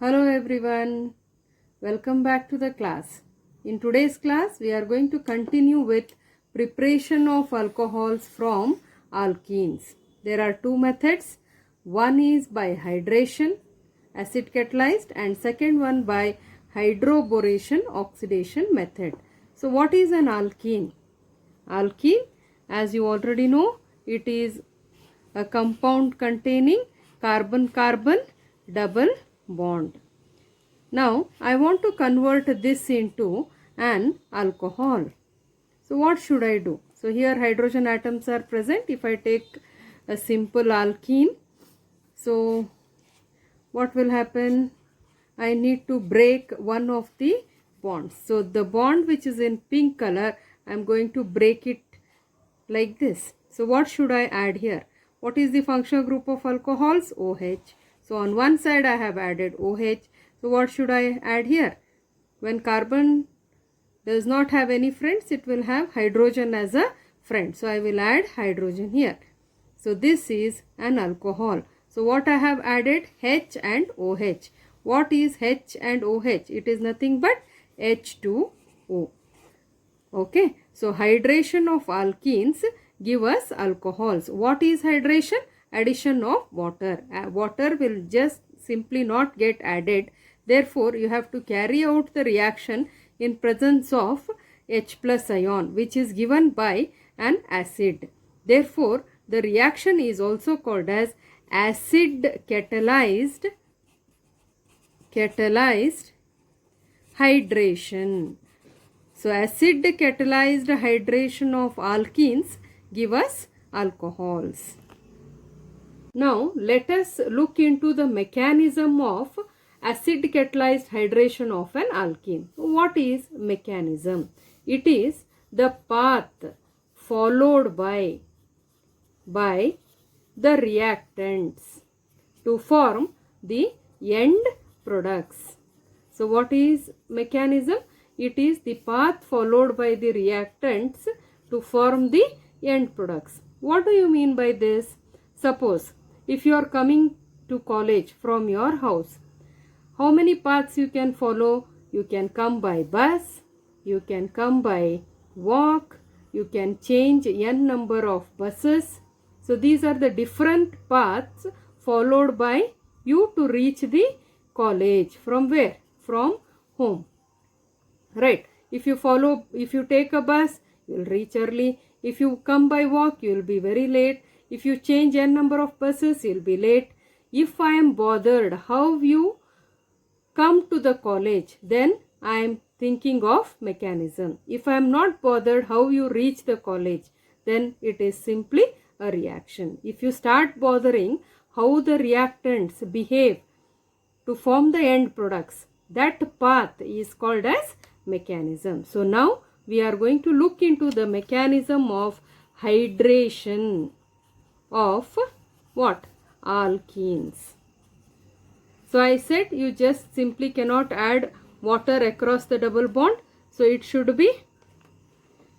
Hello everyone, welcome back to the class. In today's class, we are going to continue with preparation of alcohols from alkenes. There are two methods. One is by hydration, acid catalyzed, and second one by hydroboration oxidation method. So what is an alkene? Alkene, as you already know, it is a compound containing carbon-carbon double bond. Now I want to convert this into an alcohol. So what should I do? So here hydrogen atoms are present. If I take a simple alkene, so what will happen? I need to break one of the bonds. So the bond which is in pink color, I am going to break it like this. So what should I add here? What is the functional group of alcohols? OH. So on one side I have added OH. So what should I add here? When carbon does not have any friends, it will have hydrogen as a friend. So I will add hydrogen here. So this is an alcohol. So what I have added? H and OH. What is H and OH? It is nothing but H2O. Okay. So hydration of alkenes give us alcohols. What is hydration? Addition of water. Water will just simply not get added. Therefore, you have to carry out the reaction in presence of H plus ion, which is given by an acid. Therefore, the reaction is also called as acid catalyzed hydration. So acid catalyzed hydration of alkenes give us alcohols. Now let us look into the mechanism of acid catalyzed hydration of an alkene. What is mechanism? It is the path followed by the reactants to form the end products. So what is mechanism? It is the path followed by the reactants to form the end products. What do you mean by this? Suppose if you are coming to college from your house, how many paths you can follow? You can come by bus, you can come by walk, you can change n number of buses. So these are the different paths followed by you to reach the college. From where? From home. Right. If you take a bus, you will reach early. If you come by walk, you will be very late. If you change n number of buses, you will be late. If I am bothered how you come to the college, then I am thinking of mechanism. If I am not bothered how you reach the college, then it is simply a reaction. If you start bothering how the reactants behave to form the end products, that path is called as mechanism. So now we are going to look into the mechanism of hydration of what? Alkenes. So I said you just simply cannot add water across the double bond. So it should be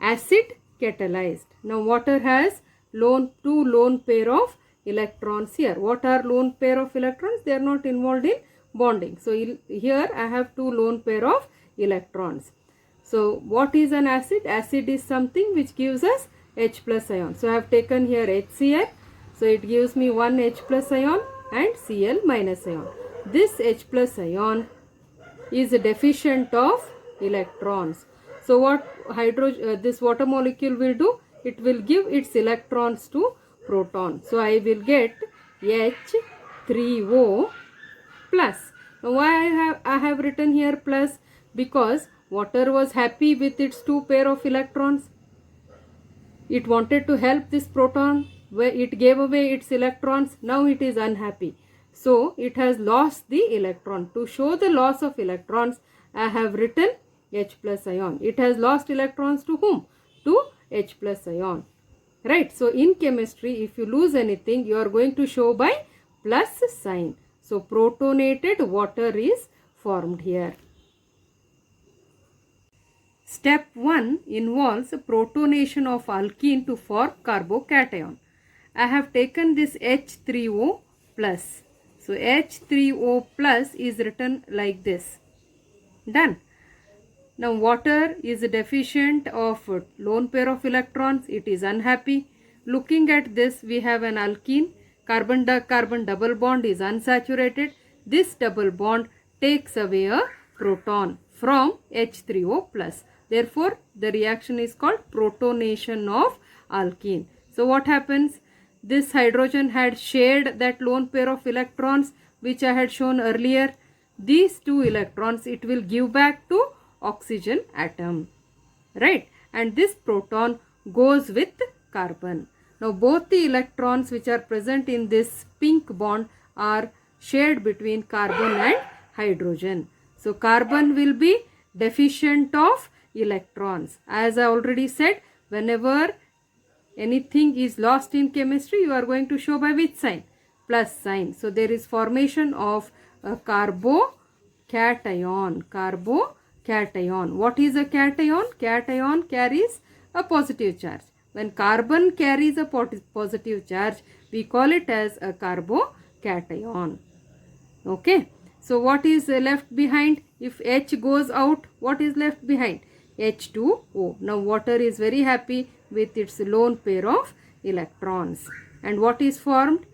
acid catalyzed. Now water has two lone pair of electrons here. What are lone pair of electrons? They are not involved in bonding. So here I have two lone pair of electrons. So what is an acid? Acid is something which gives us H plus ion. So I have taken here HCl. So it gives me one H plus ion and Cl minus ion. This H plus ion is deficient of electrons. So what this water molecule will do? It will give its electrons to proton. So I will get H3O plus. Now why I have written here plus? Because water was happy with its two pair of electrons. It wanted to help this proton, where it gave away its electrons. Now it is unhappy. So it has lost the electron. To show the loss of electrons, I have written H plus ion. It has lost electrons to whom? To H plus ion. Right. So in chemistry, if you lose anything, you are going to show by plus sign. So protonated water is formed here. Step 1 involves protonation of alkene to form carbocation. I have taken this H3O plus. So H3O plus is written like this. Done. Now water is deficient of lone pair of electrons. It is unhappy. Looking at this, we have an alkene. Carbon double bond is unsaturated. This double bond takes away a proton from H3O plus. Therefore, the reaction is called protonation of alkene. So what happens? This hydrogen had shared that lone pair of electrons which I had shown earlier. These two electrons it will give back to oxygen atom, right? And this proton goes with carbon. Now both the electrons which are present in this pink bond are shared between carbon and hydrogen. So carbon will be deficient of electrons. As I already said, whenever anything is lost in chemistry, you are going to show by which sign? Plus sign. So there is formation of a carbocation. Carbocation. What is a cation? Cation carries a positive charge. When carbon carries a positive charge, we call it as a carbocation. Okay. So what is left behind? If H goes out, what is left behind? H2O. Now water is very happy with its lone pair of electrons. And what is formed?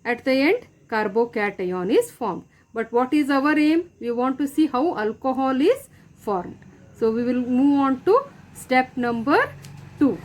At the end, carbocation is formed. But what is our aim? We want to see how alcohol is formed. So we will move on to step number 2.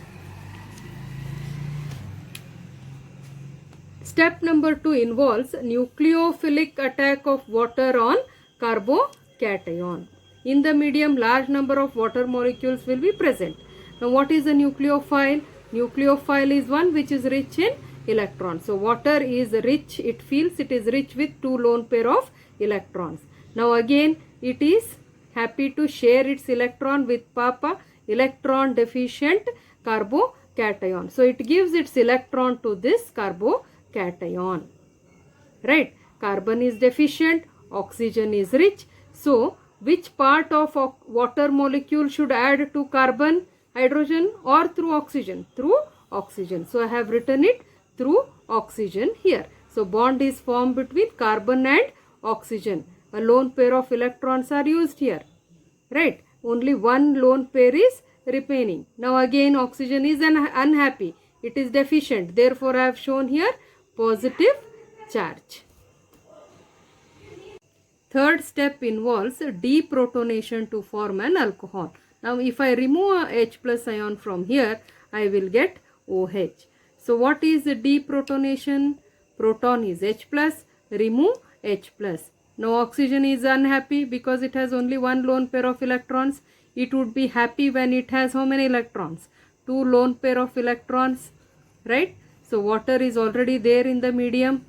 Step number 2 involves nucleophilic attack of water on carbocation. In the medium, large number of water molecules will be present. Now what is a nucleophile? Nucleophile is one which is rich in electrons. So water is rich, it feels it is rich with two lone pair of electrons. Now again it is happy to share its electron with Papa, electron deficient carbocation. So it gives its electron to this carbocation. Right? Carbon is deficient, oxygen is rich. So which part of water molecule should add to carbon, hydrogen, or through oxygen? Through oxygen. So I have written it through oxygen here. So bond is formed between carbon and oxygen. A lone pair of electrons are used here. Right? Only one lone pair is remaining. Now again oxygen is unhappy. It is deficient. Therefore I have shown here positive charge. Third step involves deprotonation to form an alcohol. Now if I remove a H plus ion from here, I will get OH. So what is the deprotonation? Proton is H plus, remove H plus. Now oxygen is unhappy because it has only one lone pair of electrons. It would be happy when it has how many electrons? Two lone pair of electrons, right? So water is already there in the medium.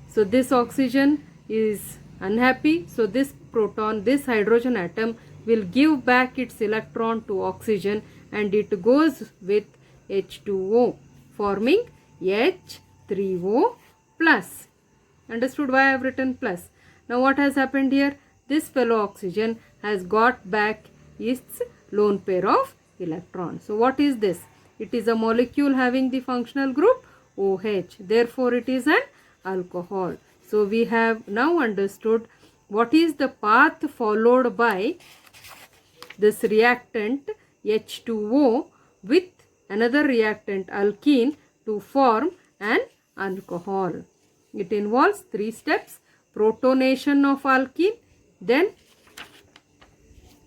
So this oxygen is unhappy. So this proton, this hydrogen atom will give back its electron to oxygen and it goes with H2O forming H3O plus. Understood why I have written plus? Now what has happened here? This fellow oxygen has got back its lone pair of electrons. So what is this? It is a molecule having the functional group OH. Therefore it is an alcohol. So we have now understood what is the path followed by this reactant H2O with another reactant alkene to form an alcohol. It involves 3 steps: protonation of alkene, then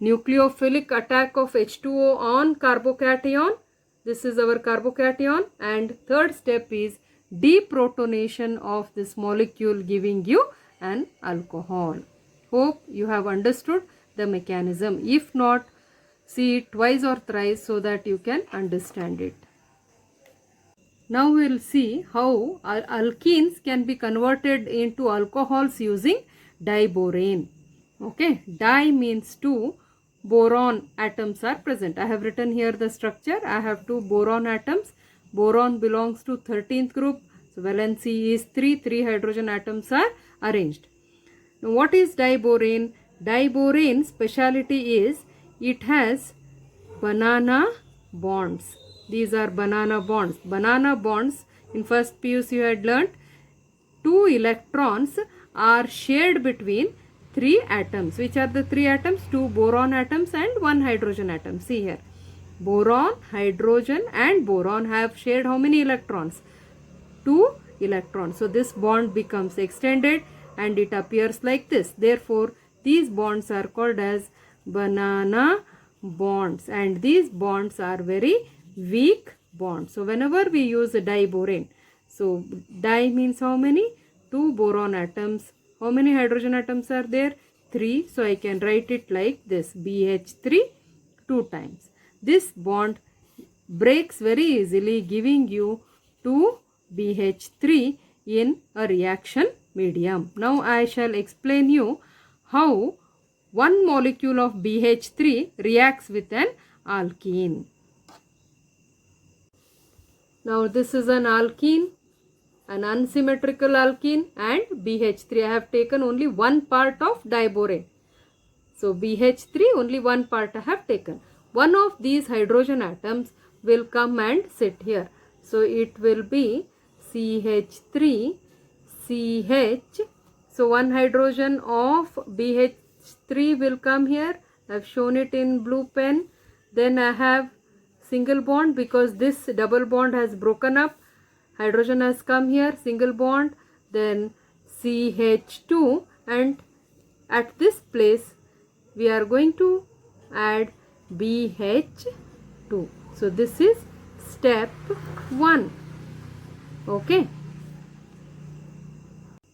nucleophilic attack of H2O on carbocation. This is our carbocation, and third step is deprotonation of this molecule giving you an alcohol. Hope you have understood the mechanism. If not, see it twice or thrice so that you can understand it. Now we will see how alkenes can be converted into alcohols using diborane. Okay, di means 2, boron atoms are present. I have written here the structure. I have 2 boron atoms. Boron belongs to 13th group. So valency is 3. 3 hydrogen atoms are arranged. Now what is diborane? Diborane speciality is it has banana bonds. These are banana bonds. Banana bonds, in first PUC you had learnt, 2 electrons are shared between 3 atoms. Which are the 3 atoms? 2 boron atoms and 1 hydrogen atom. See here. Boron, hydrogen and boron have shared how many electrons? 2 electrons. So this bond becomes extended and it appears like this. Therefore, these bonds are called as banana bonds, and these bonds are very weak bonds. So whenever we use diborane, so di means how many? 2 boron atoms. How many hydrogen atoms are there? 3. So I can write it like this, BH3 2 times. This bond breaks very easily, giving you 2 BH3 in a reaction medium. Now I shall explain you how one molecule of BH3 reacts with an alkene. Now this is an alkene, an unsymmetrical alkene, and BH3. I have taken only one part of diborane. So BH3, only one part I have taken. One of these hydrogen atoms will come and sit here. So it will be CH3, CH. So one hydrogen of BH3 will come here. I have shown it in blue pen. Then I have single bond because this double bond has broken up. Hydrogen has come here, single bond. Then CH2, and at this place we are going to add BH2. So this is step 1. Okay.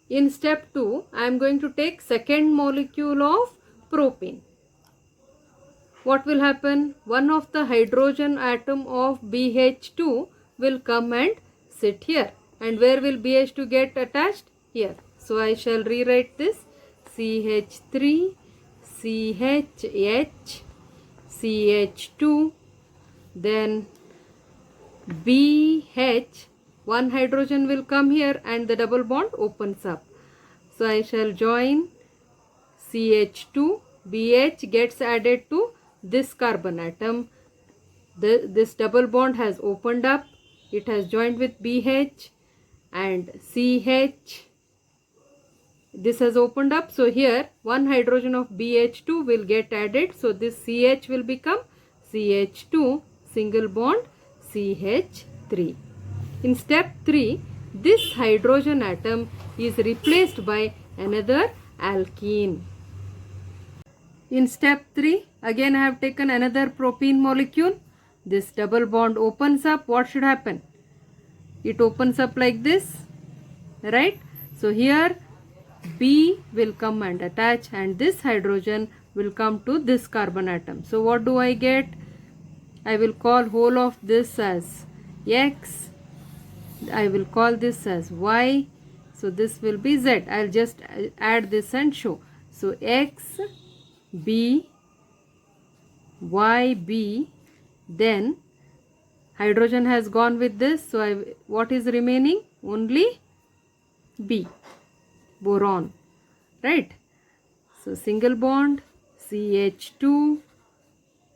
In step 2, I am going to take second molecule of propane. What will happen? One of the hydrogen atom of BH2 will come and sit here. And where will BH2 get attached? Here. So I shall rewrite this CH3, CHH, CH2, then BH. One hydrogen will come here and the double bond opens up. So I shall join CH2, BH gets added to this carbon atom. This double bond has opened up. It has joined with BH and CH. This has opened up. So here one hydrogen of BH2 will get added. So this CH will become CH2, single bond CH3. In step 3, this hydrogen atom is replaced by another alkene. In step 3, again I have taken another propene molecule. This double bond opens up. What should happen? It opens up like this, right? So here B will come and attach, and this hydrogen will come to this carbon atom. So what do I get? I will call whole of this as X. I will call this as Y. So this will be Z. I will just add this and show. So X, B, Y, B. Then hydrogen has gone with this. So what is remaining? Only B, boron, right? So single bond CH2.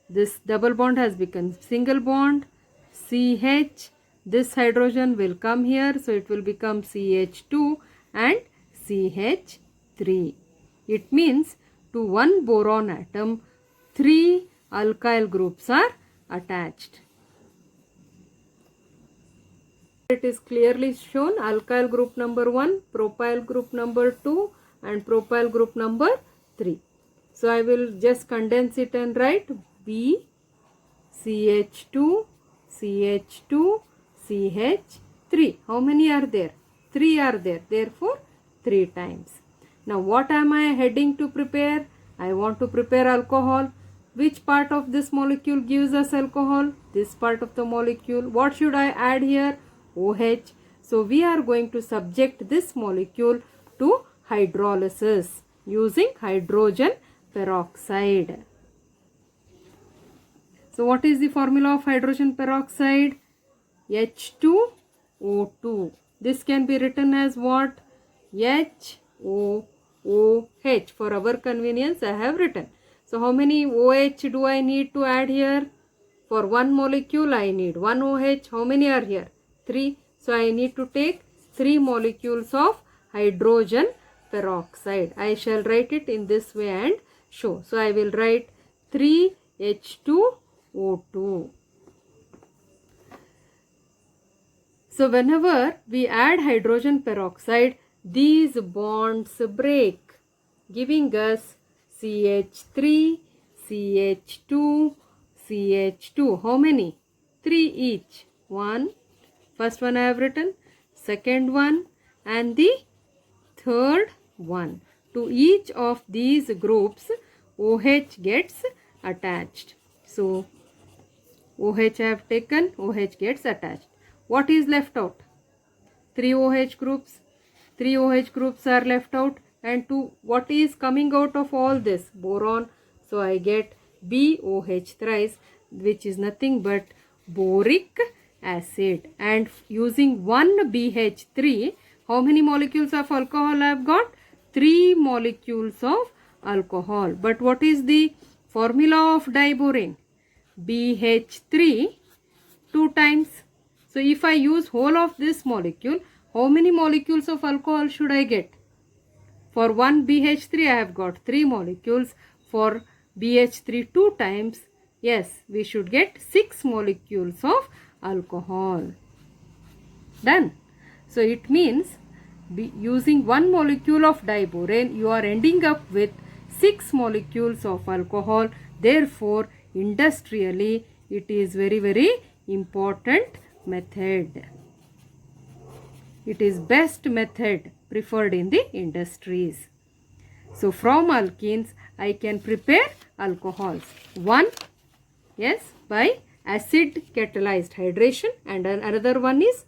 This double bond has become single bond CH. This hydrogen will come here, so it will become CH2 and CH3. It means to one boron atom, 3 alkyl groups are attached. It is clearly shown alkyl group number 1, propyl group number 2 and propyl group number 3. So I will just condense it and write B, CH2, CH2, CH3. How many are there? 3 are there. Therefore, 3 times. Now, what am I heading to prepare? I want to prepare alcohol. Which part of this molecule gives us alcohol? This part of the molecule. What should I add here? OH. So, we are going to subject this molecule to hydrolysis using hydrogen peroxide. So, what is the formula of hydrogen peroxide? H2O2. This can be written as what? HOOH. For our convenience, I have written. So, how many OH do I need to add here? For one molecule, I need one OH. How many are here? 3. So, I need to take 3 molecules of hydrogen peroxide. I shall write it in this way and show. So I will write 3H2O2. So whenever we add hydrogen peroxide, these bonds break, giving us CH3, CH2, CH2. How many? 3 each. First one I have written, second one, and the third one. To each of these groups, OH gets attached. So OH I have taken, OH gets attached. What is left out? 3 OH groups. 3 OH groups are left out. And to what is coming out of all this? Boron. So I get BOH thrice, which is nothing but boric acid. And using one BH3, how many molecules of alcohol I have got? 3 molecules of alcohol. But what is the formula of diborane? BH3 2 times. So if I use whole of this molecule, how many molecules of alcohol should I get? For one BH3 I have got 3 molecules. For BH3 2 times, yes, we should get 6 molecules of alcohol. Done. So it means using 1 molecule of diborane, you are ending up with 6 molecules of alcohol. Therefore, industrially, it is very, very important method. It is best method preferred in the industries. So from alkenes I can prepare alcohols. One, yes, by acid catalyzed hydration, and another one is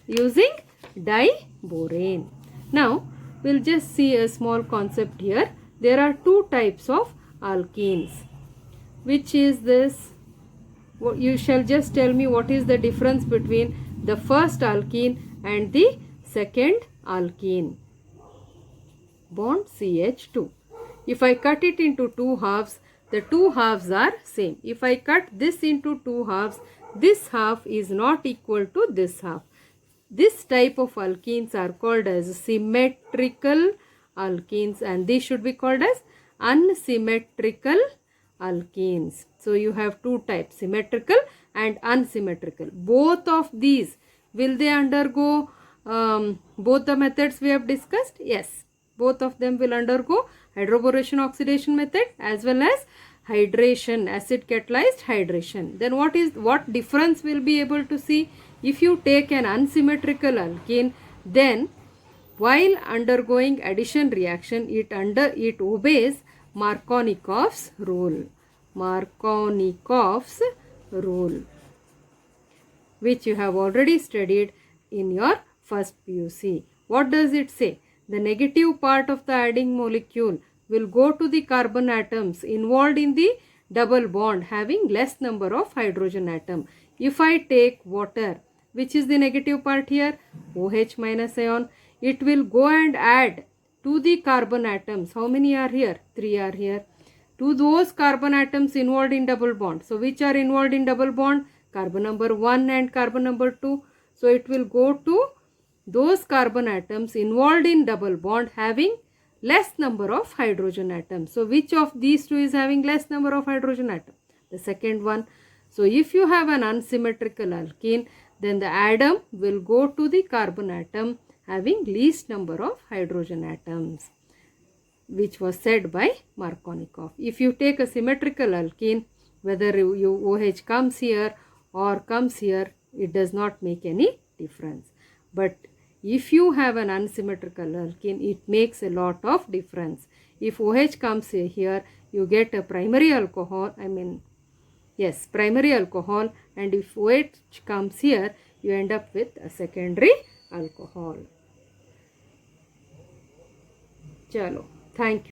using diborane. Now we'll just see a small concept here. There are 2 types of alkenes. Which is this? You shall just tell me what is the difference between the first alkene and the second alkene. Bond CH2. If I cut it into 2 halves, the 2 halves are same. If I cut this into 2 halves, this half is not equal to this half. This type of alkenes are called as symmetrical alkenes, and these should be called as unsymmetrical alkenes. So you have 2 types, symmetrical and unsymmetrical. Both of these, will they undergo both the methods we have discussed? Yes, both of them will undergo hydroboration oxidation method as well as hydration, acid catalyzed hydration. Then what difference we'll be able to see? If you take an unsymmetrical alkene, then while undergoing addition reaction, it obeys Markovnikov's rule. Markovnikov's rule, which you have already studied in your first PUC. What does it say? The negative part of the adding molecule will go to the carbon atoms involved in the double bond having less number of hydrogen atom. If I take water, which is the negative part here, OH minus ion, it will go and add to the carbon atoms. How many are here? 3 are here. To those carbon atoms involved in double bond. So which are involved in double bond? Carbon number 1 and carbon number 2. So it will go to those carbon atoms involved in double bond having less number of hydrogen atoms. So which of these two is having less number of hydrogen atoms? The second one. So if you have an unsymmetrical alkene, then the atom will go to the carbon atom having least number of hydrogen atoms, which was said by Markovnikov. If you take a symmetrical alkene, whether you OH comes here or comes here, it does not make any difference. But if you have an unsymmetrical alkene, it makes a lot of difference. If OH comes here, you get a primary alcohol, primary alcohol, and if OH comes here, you end up with a secondary alcohol. Chalo, thank you.